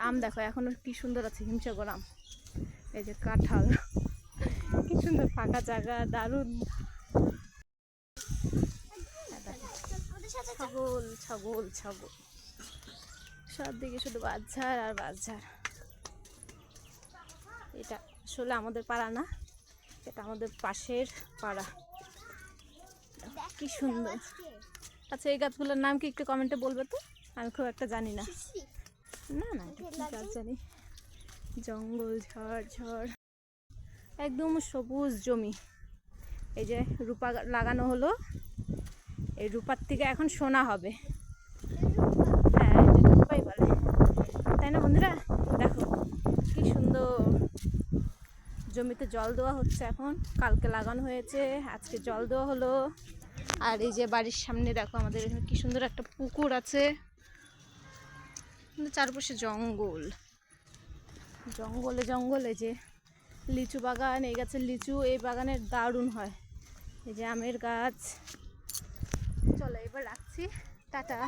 আম দেখো এখনো কি সুন্দর আছে, হিমসাগর আম। এই যে কাঁঠাল, কি সুন্দর ফাঁকা জায়গা, দারুণ। ছাগল ছাগল ছাগল, সব দিকে শুধু বাচ্চার আর বাচ্চার। এটা আসলে আমাদের পাড়া না, এটা আমাদের পাশের পাড়া। কি সুন্দর। আচ্ছা এই গাছগুলোর নাম কি একটু কমেন্টে বলবে তো, আমি খুব একটা জানি না। না না কি গাছ জানি, জঙ্গল ঝড় ঝড়, একদম সবুজ জমি। এই যে রূপা লাগানো হলো, এই রূপার থেকে এখন সোনা হবে। হ্যাঁ রূপাই বলে, তাই না বন্ধুরা? দেখো কি সুন্দর, জমিতে জল দেওয়া হচ্ছে এখন, কালকে লাগানো হয়েছে, আজকে জল দেওয়া হলো। আর এই যে বাড়ির সামনে দেখো আমাদের এখানে কি সুন্দর একটা পুকুর আছে, কিন্তু চারপাশে জঙ্গল, জঙ্গলে জঙ্গলে। যে লিচু বাগান, এই গাছের লিচু এই বাগানের দারুণ হয়। এই যে আমের গাছ। চলো এবার রাখছি, টাটা।